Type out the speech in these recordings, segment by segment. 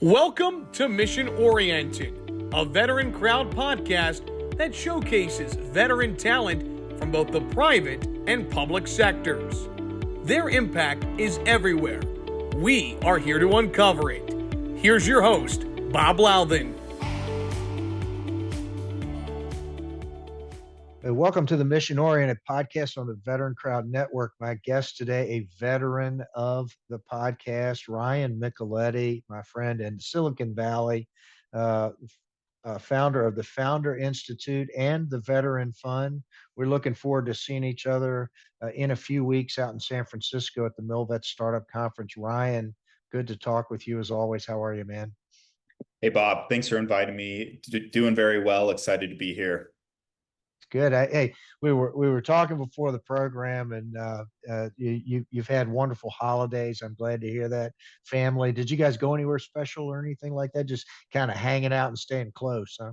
Welcome to Mission Oriented, a VeteranCrowd podcast that showcases veteran talent from both the private and public sectors. Their impact is everywhere. We are here to uncover it. Here's your host, Bob Louthen. Welcome to the Mission Oriented podcast on the VeteranCrowd Network. My guest today, a veteran of the podcast, Ryan Micheletti, my friend in Silicon Valley, founder of the Founder Institute and the Veteran Fund. We're looking forward to seeing each other in a few weeks out in San Francisco at the MilVet Startup Conference. Ryan, good to talk with you as always. How are you, man? Hey, Bob. Thanks for inviting me. Doing very well. Excited to be here. Good. Hey, we were talking before the program, and you've had wonderful holidays. I'm glad to hear that. Family, did you guys go anywhere special or anything like that? Just kind of hanging out and staying close, huh?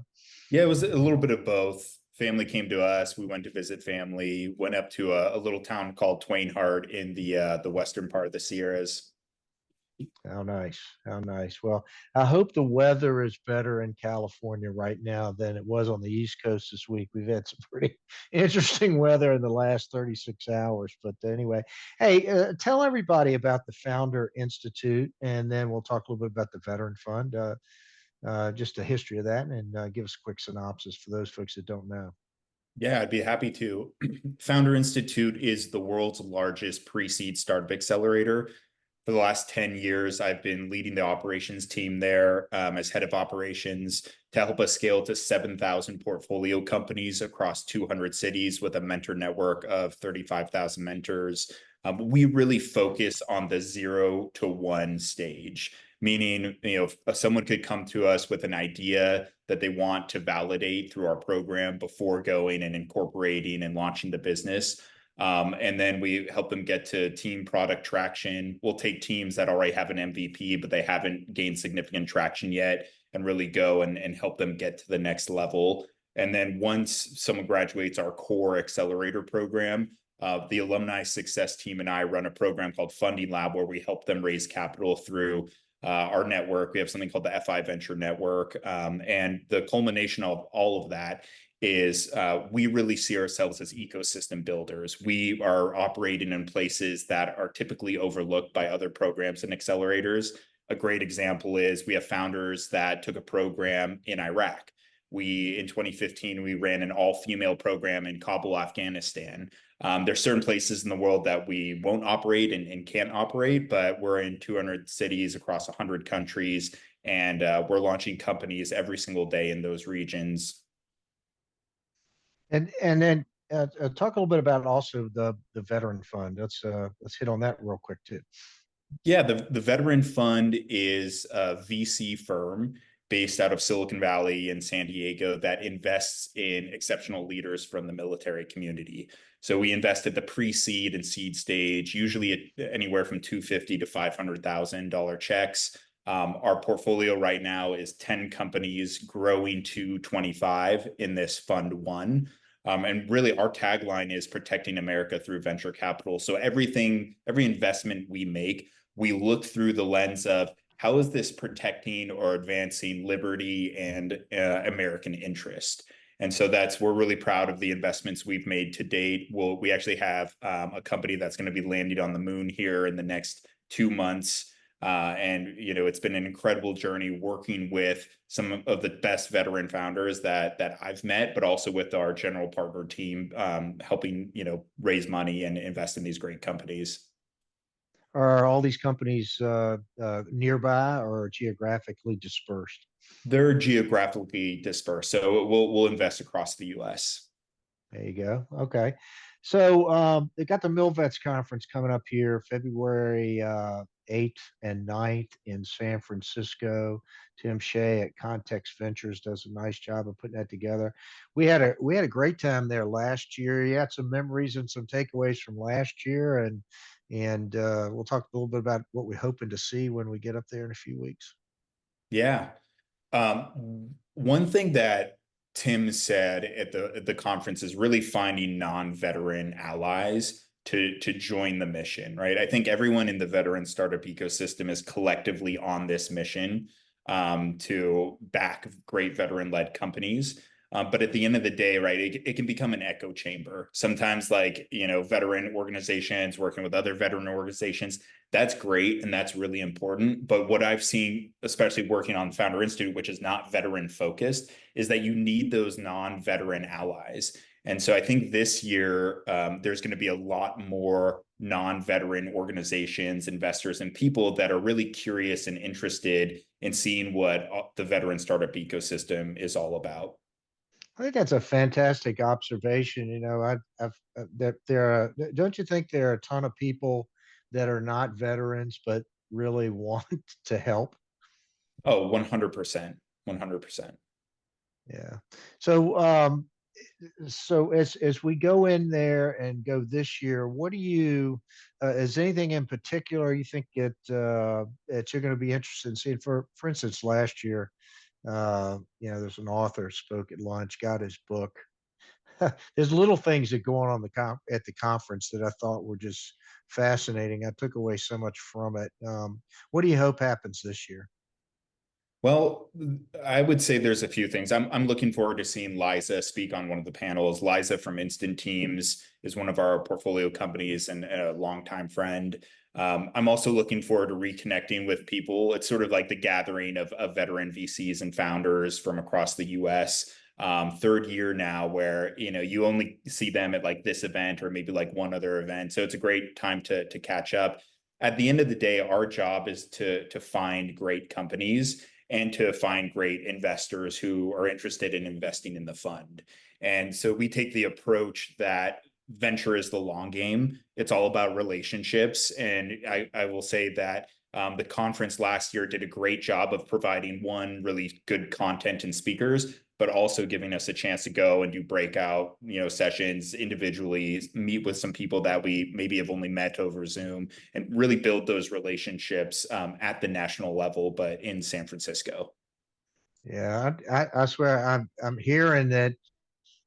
Yeah, it was a little bit of both. Family came to us. We went to visit family. Went up to a little town called Twainhart in the western part of the Sierras. How nice. How nice. Well, I hope the weather is better in California right now than it was on the East Coast this week. We've had some pretty interesting weather in the last 36 hours. But anyway, hey, tell everybody about the Founder Institute, and then we'll talk a little bit about the Veteran Fund, just a history of that, and give us a quick synopsis for those folks that don't know. Yeah, I'd be happy to. Founder Institute is the world's largest pre-seed startup accelerator. For the last 10 years, I've been leading the operations team there as head of operations to help us scale to 7,000 portfolio companies across 200 cities with a mentor network of 35,000 mentors. We really focus on the 0 to 1 stage, meaning, if someone could come to us with an idea that they want to validate through our program before going and incorporating and launching the business. And then we help them get to team product traction. We'll take teams that already have an MVP, but they haven't gained significant traction yet, and really go and help them get to the next level. And then once someone graduates our core accelerator program, the alumni success team and I run a program called Funding Lab, where we help them raise capital through our network. We have something called the FI Venture Network. And the culmination of all of that is we really see ourselves as ecosystem builders. We are operating in places that are typically overlooked by other programs and accelerators. A great example is we have founders that took a program in Iraq. In 2015, we ran an all-female program in Kabul, Afghanistan. There's certain places in the world that we won't operate and can't operate, but we're in 200 cities across 100 countries, and we're launching companies every single day in those regions. And then talk a little bit about also the Veteran Fund. Let's hit on that real quick too. Yeah, the Veteran Fund is a VC firm based out of Silicon Valley and San Diego that invests in exceptional leaders from the military community. So we invest at the pre-seed and seed stage, usually at anywhere from $250,000 to $500,000 checks. Our portfolio right now is 10 companies growing to 25 in this Fund 1. And really our tagline is protecting America through venture capital. So every investment we make, we look through the lens of how is this protecting or advancing liberty and American interest. And so we're really proud of the investments we've made to date. We actually have a company that's going to be landing on the moon here in the next 2 months. And it's been an incredible journey working with some of the best veteran founders that I've met, but also with our general partner team, helping raise money and invest in these great companies. Are all these companies nearby or geographically dispersed? They're geographically dispersed, so we'll invest across the U.S. There you go. Okay. So they got the MilVets conference coming up here February 8th and 9th in San Francisco. Tim Shea at Context Ventures does a nice job of putting that together. We had a great time there last year. You had some memories and some takeaways from last year, and we'll talk a little bit about what we're hoping to see when we get up there in a few weeks. Yeah. One thing that Tim said at the conference is really finding non-veteran allies to join the mission, right? I think everyone in the veteran startup ecosystem is collectively on this mission. to back great veteran-led companies. But at the end of the day, right, it can become an echo chamber. Sometimes, like, veteran organizations working with other veteran organizations, that's great and that's really important. But what I've seen, especially working on Founder Institute, which is not veteran focused, is that you need those non-veteran allies. And so I think this year, there's going to be a lot more non-veteran organizations, investors, and people that are really curious and interested in seeing what the veteran startup ecosystem is all about. I think that's a fantastic observation. That there are, don't you think there are a ton of people that are not veterans but really want to help? Oh, 100%. 100%. Yeah. So, so as we go in there and go this year, what do you, is anything in particular you think that you're going to be interested in seeing? For instance, last year, there's an author spoke at lunch, got his book. There's little things that go on at the conference that I thought were just fascinating. I took away so much from it. What do you hope happens this year? Well, I would say there's a few things. I'm looking forward to seeing Liza speak on one of the panels. Liza from Instant Teams is one of our portfolio companies and a longtime friend. I'm also looking forward to reconnecting with people. It's sort of like the gathering of veteran VCs and founders from across the US. Third year now where, you only see them at like this event or maybe like one other event. So it's a great time to catch up. At the end of the day, our job is to find great companies and to find great investors who are interested in investing in the fund. And so we take the approach that venture is the long game. It's all about relationships. And I will say that the conference last year did a great job of providing one, really good content and speakers, but also giving us a chance to go and do breakout, sessions individually, meet with some people that we maybe have only met over Zoom, and really build those relationships at the national level, but in San Francisco. Yeah, I swear I'm hearing that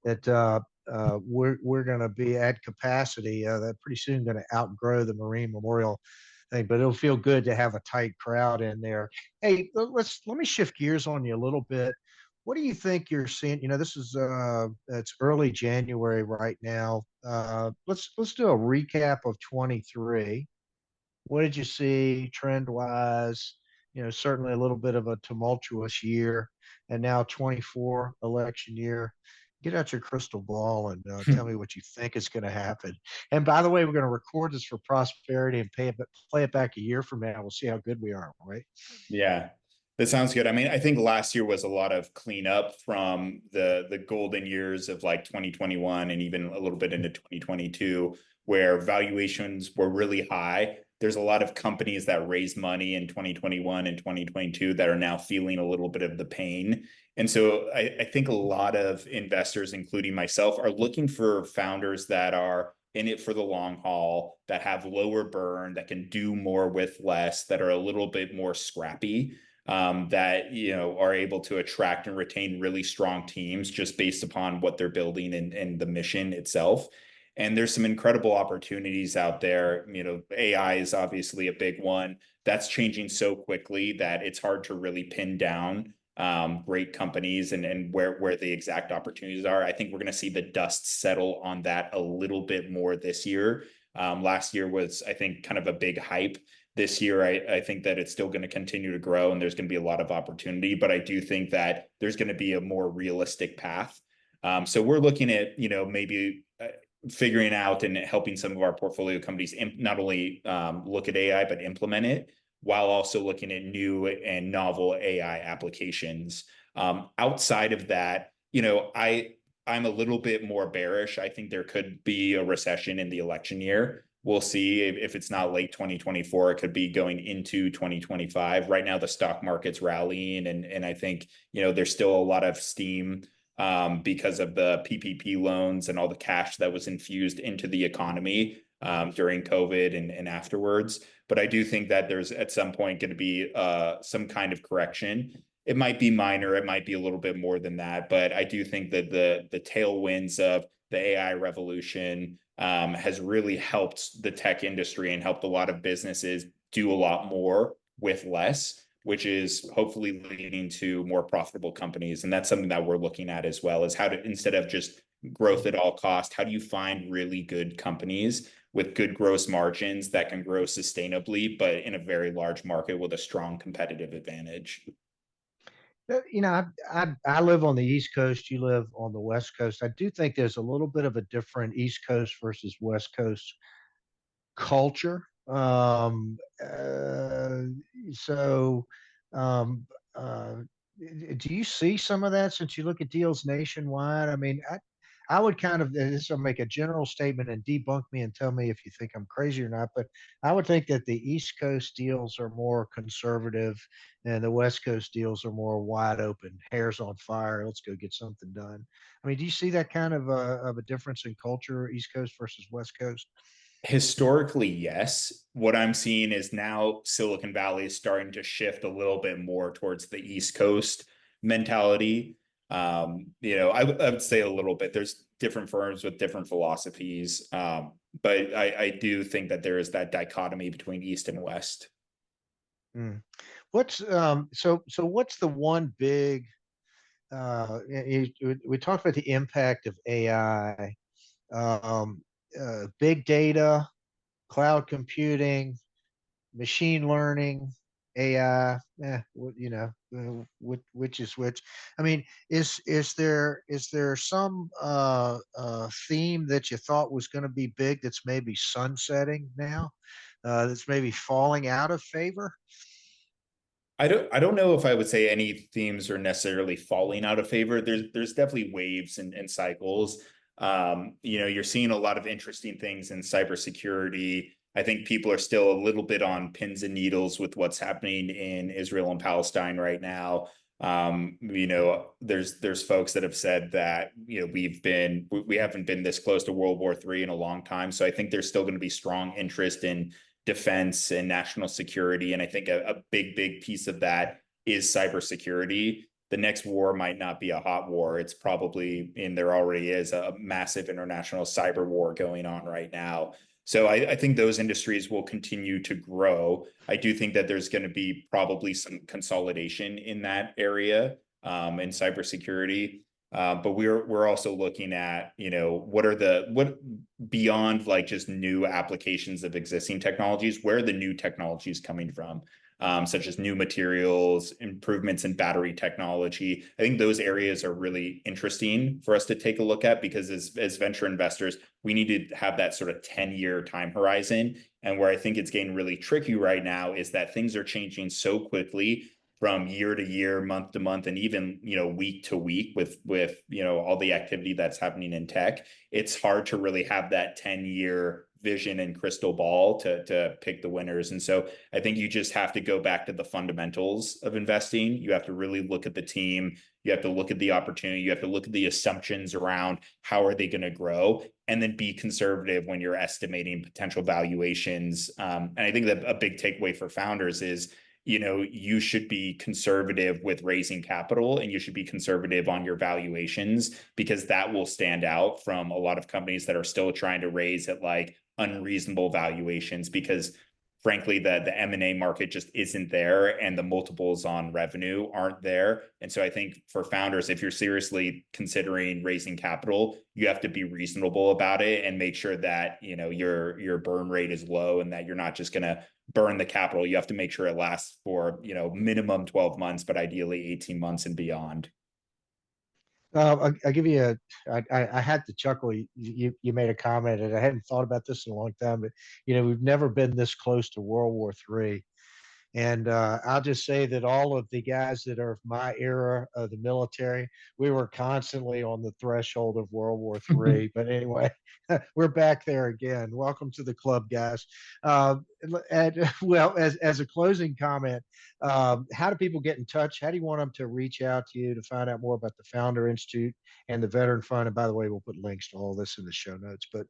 we're going to be at capacity. That pretty soon going to outgrow the Marine Memorial thing, but it'll feel good to have a tight crowd in there. Hey, let me shift gears on you a little bit. What do you think you're seeing? This is it's early January right now. Let's do a recap of 23. What did you see trend wise? Certainly a little bit of a tumultuous year, and now 24 election year. Get out your crystal ball and tell me what you think is going to happen. And by the way, we're going to record this for prosperity and play it back a year from now. We'll see how good we are, right? Yeah, that sounds good. I mean, I think last year was a lot of cleanup from the golden years of like 2021 and even a little bit into 2022, where valuations were really high. There's a lot of companies that raised money in 2021 and 2022 that are now feeling a little bit of the pain. And so I think a lot of investors, including myself, are looking for founders that are in it for the long haul, that have lower burn, that can do more with less, that are a little bit more scrappy, that are able to attract and retain really strong teams just based upon what they're building and the mission itself. And there's some incredible opportunities out there. AI is obviously a big one that's changing so quickly that it's hard to really pin down great companies and where the exact opportunities are. I think we're going to see the dust settle on that a little bit more this year. Last year was, I think, kind of a big hype. This year, I think that it's still going to continue to grow and there's going to be a lot of opportunity, but I do think that there's going to be a more realistic path. So we're looking at, maybe figuring out and helping some of our portfolio companies not only look at AI, but implement it, while also looking at new and novel AI applications. Outside of that, I'm a little bit more bearish. I think there could be a recession in the election year. We'll see if it's not late 2024, it could be going into 2025. Right now, the stock market's rallying, and I think, there's still a lot of steam because of the PPP loans and all the cash that was infused into the economy during COVID and afterwards. But I do think that there's at some point going to be some kind of correction. It might be minor, it might be a little bit more than that, but I do think that the tailwinds of the AI revolution has really helped the tech industry and helped a lot of businesses do a lot more with less, which is hopefully leading to more profitable companies. And that's something that we're looking at as well, is how to, instead of just growth at all cost, how do you find really good companies with good gross margins that can grow sustainably, but in a very large market with a strong competitive advantage? You know, I live on the East Coast. You live on the West Coast. I do think there's a little bit of a different East Coast versus West Coast culture. So, um, uh, do you see some of that since you look at deals nationwide? I mean, I would kind of, this will make a general statement and debunk me and tell me if you think I'm crazy or not, but I would think that the East Coast deals are more conservative and the West Coast deals are more wide open, hair's on fire, let's go get something done. I mean, do you see that kind of a difference in culture, East Coast versus West Coast? Historically, yes. What I'm seeing is now Silicon Valley is starting to shift a little bit more towards the East Coast mentality. I would say a little bit. There's different firms with different philosophies, but I do think that there is that dichotomy between East and West. Mm. So what's the one big we talked about the impact of AI, um, big data, cloud computing, machine learning, AI, which is which. I mean, is there some theme that you thought was going to be big that's maybe sunsetting now, that's maybe falling out of favor? I don't know if I would say any themes are necessarily falling out of favor. There's definitely waves and cycles. You're seeing a lot of interesting things in cybersecurity. I think people are still a little bit on pins and needles with what's happening in Israel and Palestine right now. There's folks that have said that, we haven't been this close to World War III in a long time. So I think there's still going to be strong interest in defense and national security. And I think a big piece of that is cybersecurity. The next war might not be a hot war. It's probably, and there already is, a massive international cyber war going on right now. So I think those industries will continue to grow. I do think that there's going to be probably some consolidation in that area, in cybersecurity. But we're also looking at, what beyond like just new applications of existing technologies, where are the new technologies coming from? Such as new materials, improvements in battery technology. I think those areas are really interesting for us to take a look at, because as venture investors, we need to have that sort of 10-year time horizon. And where I think it's getting really tricky right now is that things are changing so quickly from year to year, month to month, and even, week to week with all the activity that's happening in tech. It's hard to really have that 10-year vision and crystal ball to pick the winners. And so I think you just have to go back to the fundamentals of investing. You have to really look at the team. You have to look at the opportunity. You have to look at the assumptions around how are they going to grow, and then be conservative when you're estimating potential valuations. And I think that a big takeaway for founders is, you should be conservative with raising capital, and you should be conservative on your valuations, because that will stand out from a lot of companies that are still trying to raise at like unreasonable valuations, because frankly, the M&A market just isn't there, and the multiples on revenue aren't there. And so I think for founders, if you're seriously considering raising capital, you have to be reasonable about it and make sure that, your burn rate is low, and that you're not just going to burn the capital. You have to make sure it lasts for, minimum 12 months, but ideally 18 months and beyond. I'll give you I had to chuckle. You made a comment, and I hadn't thought about this in a long time, but we've never been this close to World War III. And I'll just say that all of the guys that are of my era of the military, we were constantly on the threshold of World War III. But anyway, we're back there again. Welcome to the club, guys. And well, as a closing comment, how do people get in touch? How do you want them to reach out to you to find out more about the Founder Institute and the Veteran Fund? And by the way, we'll put links to all this in the show notes. But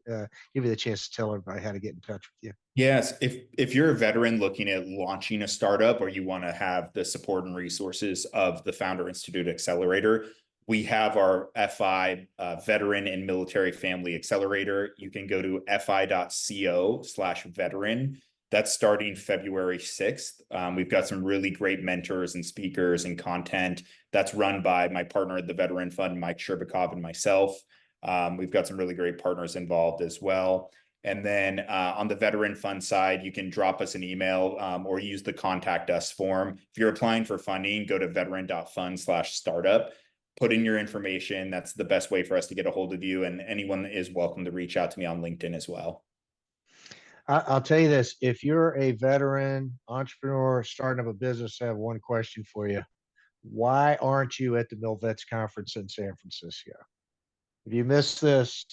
give you the chance to tell everybody how to get in touch with you. Yes, if you're a veteran looking at launching a startup, or you want to have the support and resources of the Founder Institute Accelerator, we have our FI Veteran and Military Family Accelerator. You can go to fi.co/veteran, That's starting February 6th. We've got some really great mentors and speakers and content that's run by my partner at the Veteran Fund, Mike Sherbakov, and myself. We've got some really great partners involved as well. And then on the Veteran Fund side, you can drop us an email or use the contact us form. If you're applying for funding, go to veteran.fund/startup. Put in your information. That's the best way for us to get a hold of you. And anyone is welcome to reach out to me on LinkedIn as well. I'll tell you this, if you're a veteran entrepreneur starting up a business, I have one question for you. Why aren't you at the MilVets conference in San Francisco? If you miss this,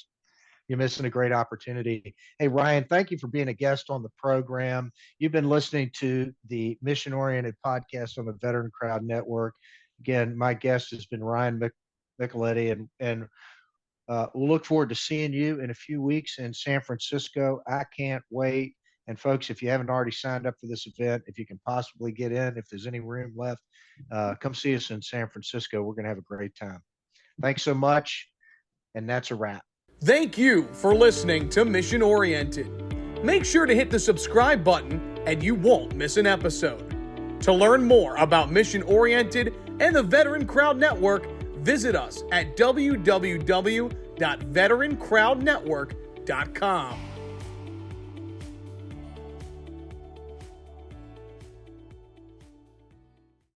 you're missing a great opportunity. Hey, Ryan, thank you for being a guest on the program. You've been listening to the Mission Oriented podcast on the VeteranCrowd Network. Again, my guest has been Ryan Micheletti, and we'll look forward to seeing you in a few weeks in San Francisco. I can't wait. And folks, if you haven't already signed up for this event, if you can possibly get in, if there's any room left, come see us in San Francisco. We're going to have a great time. Thanks so much. And that's a wrap. Thank you for listening to Mission Oriented. Make sure to hit the subscribe button and you won't miss an episode. To learn more about Mission Oriented and the VeteranCrowd Network, visit us at www.veterancrowdnetwork.com.